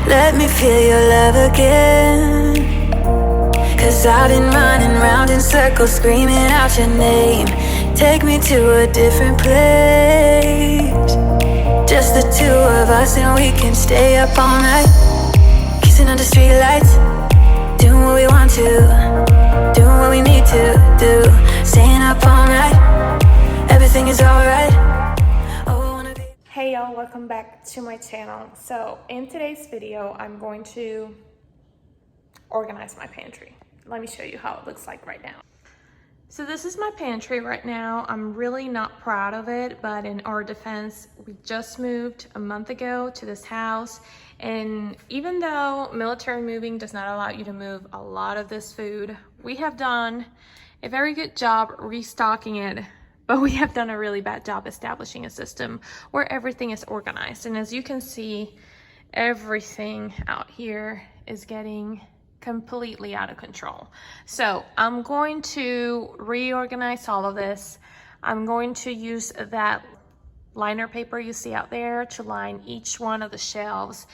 Let me feel your love again. 'Cause I've been running round in circles, screaming out your name. Take me to a different place, just the two of us, and we can stay up all night, kissing under streetlights, doing what we want to, doing what we need to do, staying up all night, everything is alright. Hey y'all, welcome back to my channel. So in today's video, I'm going to organize my pantry. Let me show you how it looks like right now. So this is my pantry right now. I'm really not proud of it, but in our defense, we just moved a month ago to this house. And even though military moving does not allow you to move a lot of this food, we have done a very good job restocking it. But we have done a really bad job establishing a system where everything is organized. And as you can see, everything out here is getting completely out of control. So I'm going to reorganize all of this. I'm going to use that liner paper you see out there to line each one of the shelves.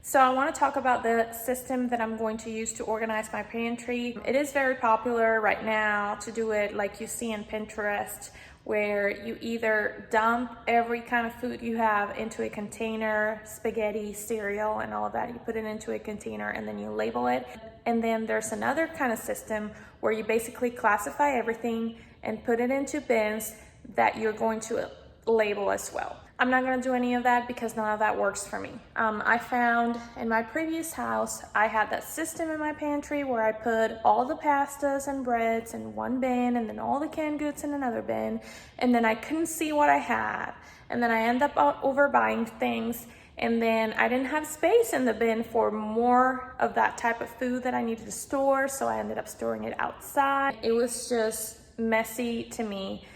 So I want to talk about the system that I'm going to use to organize my pantry. It is very popular right now to do it like you see in Pinterest, where you either dump every kind of food you have into a container, spaghetti, cereal, and all of that. You put it into a container and then you label it. And then there's another kind of system where you basically classify everything and put it into bins that you're going to label as well. I'm not going to do any of that because none of that works for me. I found in my previous house, I had that system in my pantry where I put all the pastas and breads in one bin and then all the canned goods in another bin. And then I couldn't see what I had. And then I ended up overbuying things. And then I didn't have space in the bin for more of that type of food that I needed to store. So I ended up storing it outside. It was just messy to me.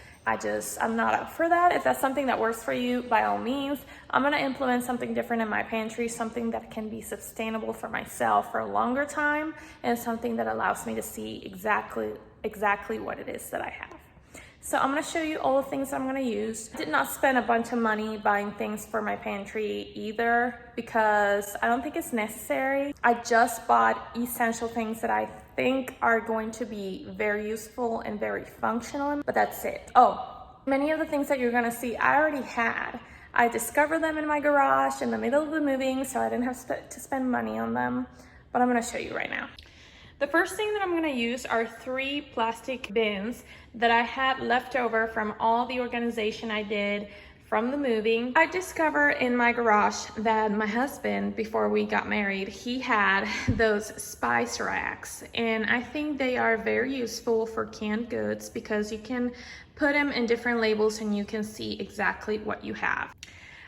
I'm not up for that. If that's something that works for you, by all means. I'm gonna implement something different in my pantry, something that can be sustainable for myself for a longer time, and something that allows me to see exactly what it is that I have. So I'm gonna show you all the things I'm gonna use. I did not spend a bunch of money buying things for my pantry either because I don't think it's necessary. I just bought essential things that I think are going to be very useful and very functional, but that's it. Oh, many of the things that you're gonna see I already had. I discovered them in my garage in the middle of the moving, so I didn't have to spend money on them, but I'm gonna show you right now. The first thing that I'm gonna use are 3 plastic bins that I had left over from all the organization I did from the moving. I discovered in my garage that my husband, before we got married, he had those spice racks. And I think they are very useful for canned goods because you can put them in different labels and you can see exactly what you have.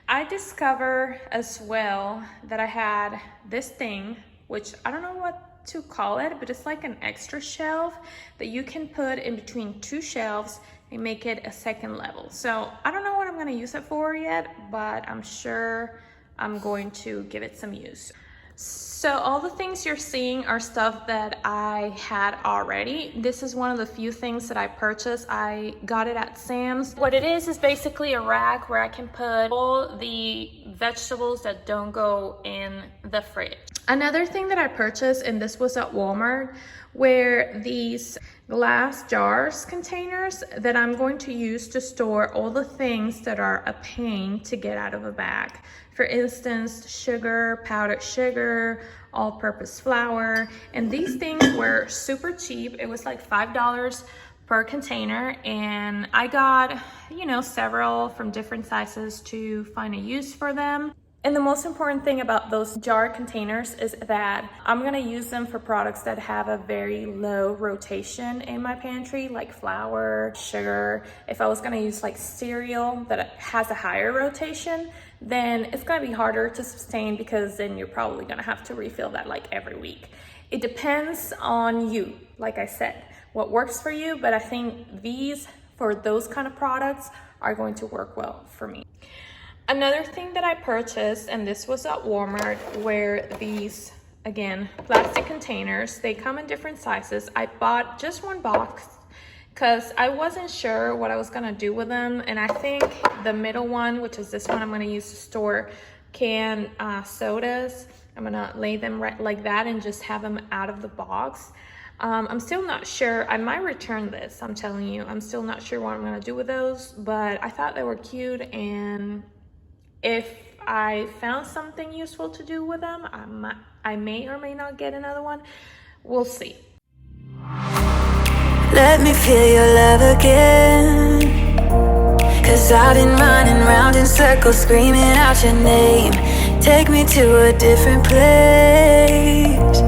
I discovered as well that I had this thing, which I don't know what to call it, but it's like an extra shelf that you can put in between 2 shelves and make it a second level. So I don't know what I'm gonna use it for yet, but I'm sure I'm going to give it some use. So all the things you're seeing are stuff that I had already. This is one of the few things that I purchased. I got it at Sam's. What it is basically a rack where I can put all the vegetables that don't go in the fridge. Another thing that I purchased, and this was at Walmart, were these glass jars containers that I'm going to use to store all the things that are a pain to get out of a bag. For instance, sugar, powdered sugar, all-purpose flour, and these things were super cheap. It was like $5 per container, and I got, several from different sizes to find a use for them. And the most important thing about those jar containers is that I'm gonna use them for products that have a very low rotation in my pantry, like flour, sugar. If I was gonna use like cereal that has a higher rotation, then it's gonna be harder to sustain because then you're probably gonna have to refill that like every week. It depends on you, like I said, what works for you, but I think these, for those kind of products, are going to work well for me. Another thing that I purchased, and this was at Walmart, were these, again, plastic containers. They come in different sizes. I bought just one box because I wasn't sure what I was gonna do with them. And I think the middle one, which is this one, I'm gonna use to store canned sodas. I'm gonna lay them right like that and just have them out of the box. I'm still not sure. I might return this, I'm telling you. I'm still not sure what I'm gonna do with those, but I thought they were cute, and if I found something useful to do with them, I may or may not get another one. We'll see. Let me feel your love again, 'cause I've been running round in circles screaming out your name. Take me to a different place.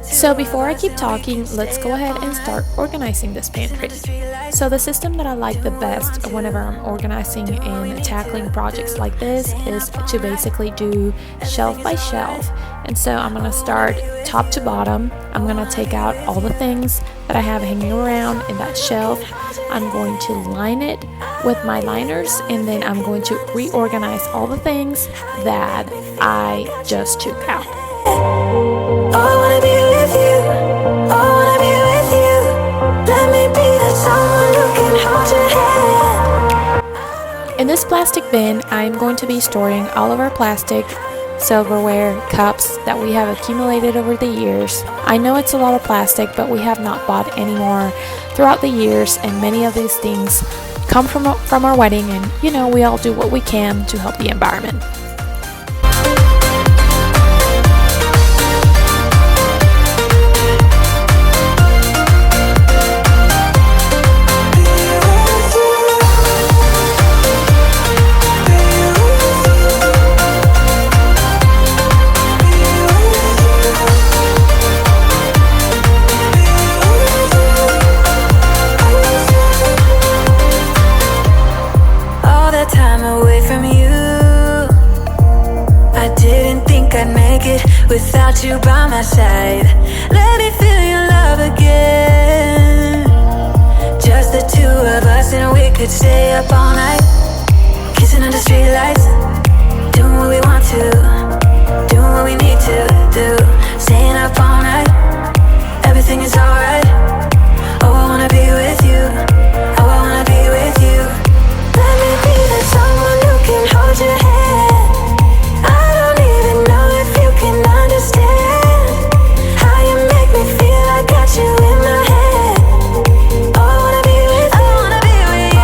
So before I keep talking, let's go ahead and start organizing this pantry. So the system that I like the best whenever I'm organizing and tackling projects like this is to basically do shelf by shelf. And so I'm gonna start top to bottom. I'm gonna take out all the things that I have hanging around in that shelf. I'm going to line it with my liners, and then I'm going to reorganize all the things that I just took out. Oh, I wanna be with you. Oh, I wanna be with you. Let me be that someone who can hold your hand. In this plastic bin, I'm going to be storing all of our plastic, silverware, cups that we have accumulated over the years. I know it's a lot of plastic, but we have not bought any more throughout the years, and many of these things come from our wedding, and you know, we all do what we can to help the environment. Without you by my side, let me feel your love again. Just the two of us, and we could stay up all night, kissing under streetlights, doing what we want to, doing what we need to do, staying up all night. Everything is alright. Oh, I wanna be with you. Oh, I wanna be with you. Let me be the someone who can hold your hand. Understand how you make me feel. I got you in my head. Oh, I wanna be with you. I wanna be with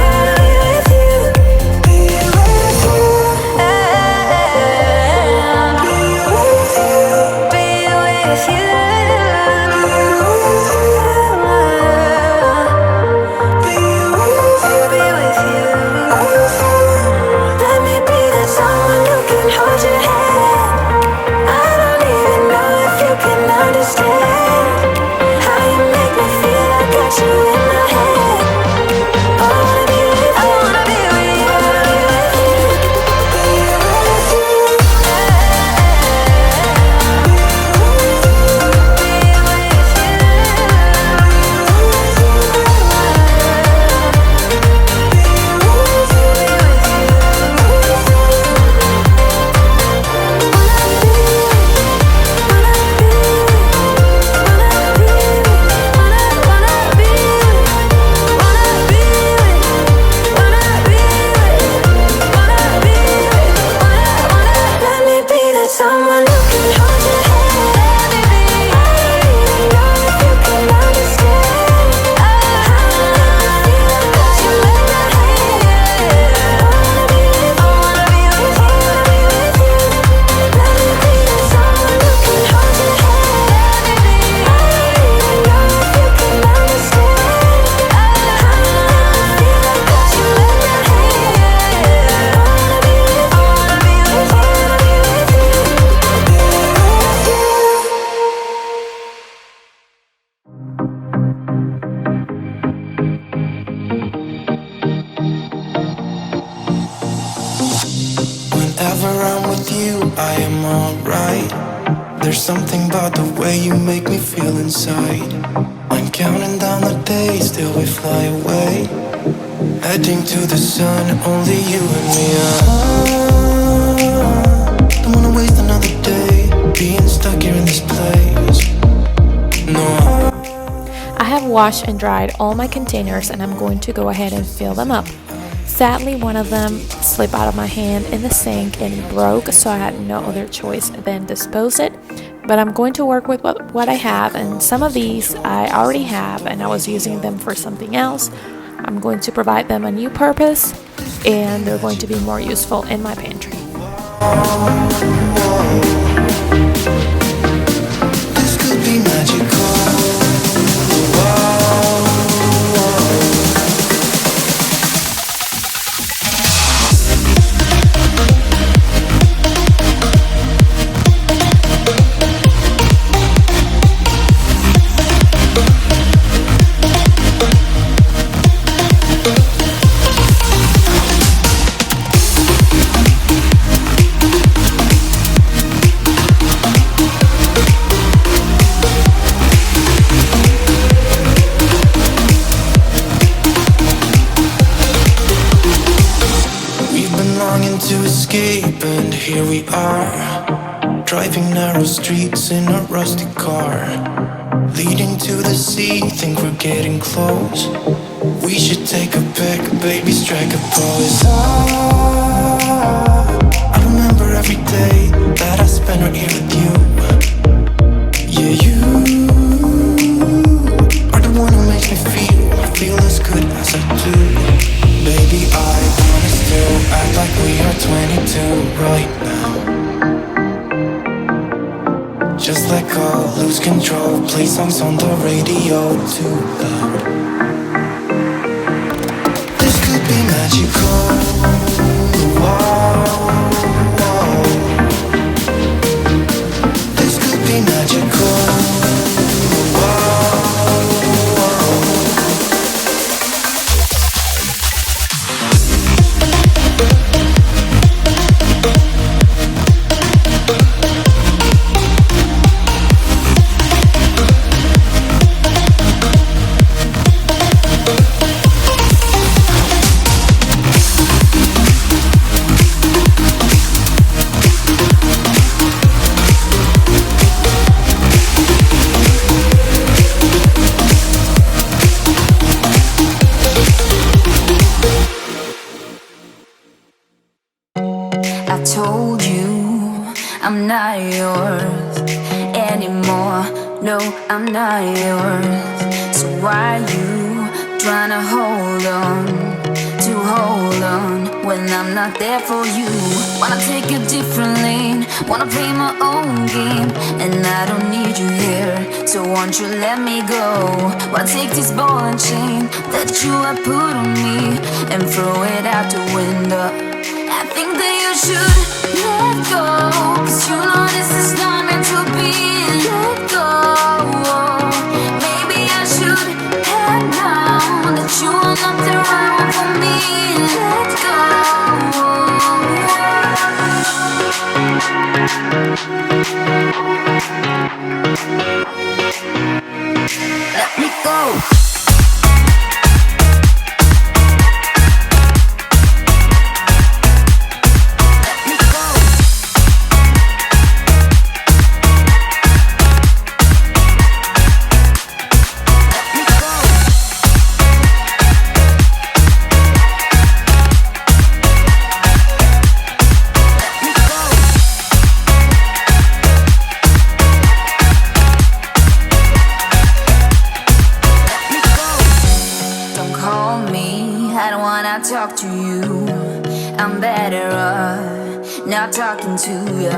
you. I wanna be with you. Be with you. Be with you. Be with you. Let me be that someone who can hold your hand. Can understand how you make me feel. I got you in my head. Oh, I wanna be with you. I wanna be with you. I wanna be with you. Be with you. Someone who can hold your hand. Let me be. I don't even know if you can understand how I feel. I got you in my head. I wanna be with you. I wanna be with you. I wanna be with you. Let me be the someone who can hold your hand. Let me be. I don't even know if you can understand how I feel. I got you in my head. I wanna be with you. I wanna be with you. Whenever I'm with you, I am alright. There's something about the way you make me feel inside. I'm counting down the days till we fly away, heading to the sun, only you and me. Don't wanna waste another day being stuck here in this place. No. I have washed and dried all my containers, and I'm going to go ahead and fill them up. Sadly, one of them slipped out of my hand in the sink and broke, so I had no other choice than dispose it. But I'm going to work with what I have, and some of these I already have and I was using them for something else. I'm going to provide them a new purpose, and they're going to be more useful in my pantry. This could be magical. To escape, and here we are, driving narrow streets in a rusty car, leading to the sea. Think we're getting close. We should take a pic, baby, strike a pose. I remember every day that I spent right here with you. Yeah, you are the one who makes me feel as good as I do. Baby, I wanna still act like we are 22 right now. Just let go, lose control, play songs on the radio too loud. This could be magical. Whoa, whoa. This could be magical. I told you I'm not yours anymore. No, I'm not yours. So why you trying to hold on when I'm not there for you? Wanna take a different lane, wanna play my own game, and I don't need you here, so won't you let me go? Wanna take this ball and chain that you have put on me and throw it out the window. I think that you should let go, 'cause you know this is not meant to be. Let go. Maybe I should have known that you are not the right one for me. Let go. Let me go. Talk to you, I'm better off not talking to you.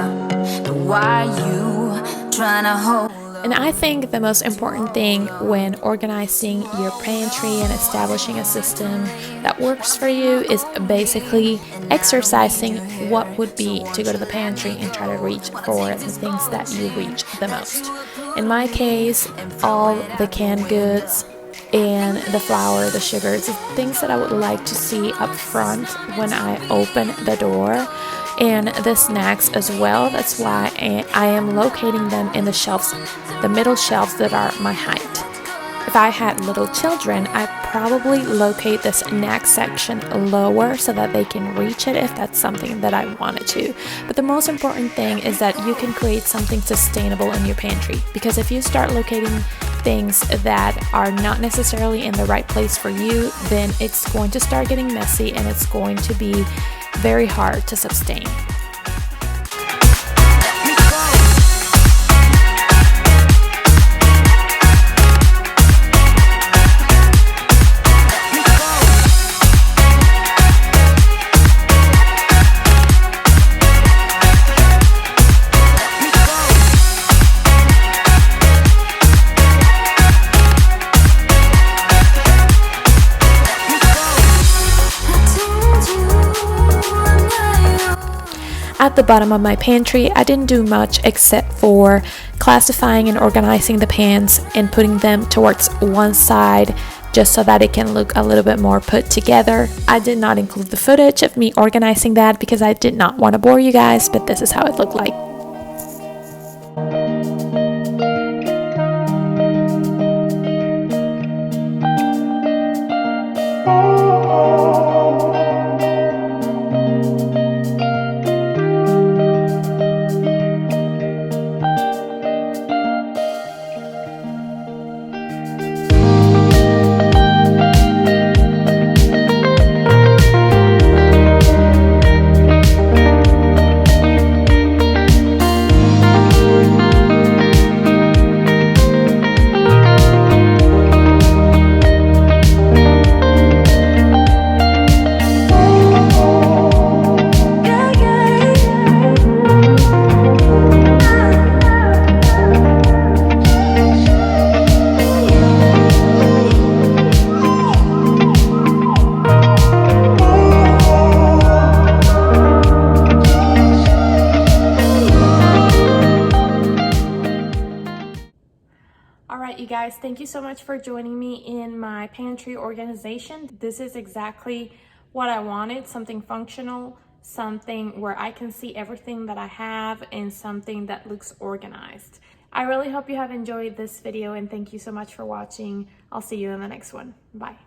But why you trying to hold? And I think the most important thing when organizing your pantry and establishing a system that works for you is basically exercising what would be to go to the pantry and try to reach for the things that you reach the most. In my case, all the canned goods and the flour, the sugars, the things that I would like to see up front when I open the door, and the snacks as well. That's why I am locating them in the shelves, the middle shelves that are my height. If I had little children, I'd probably locate the snack section lower so that they can reach it if that's something that I wanted to. But the most important thing is that you can create something sustainable in your pantry, because if you start locating things that are not necessarily in the right place for you, then it's going to start getting messy and it's going to be very hard to sustain. At the bottom of my pantry, I didn't do much except for classifying and organizing the pans and putting them towards one side just so that it can look a little bit more put together. I did not include the footage of me organizing that because I did not want to bore you guys, but this is how it looked like. Alright, you guys, thank you so much for joining me in my pantry organization. This is exactly what I wanted, something functional, something where I can see everything that I have and something that looks organized. I really hope you have enjoyed this video and thank you so much for watching. I'll see you in the next one. Bye.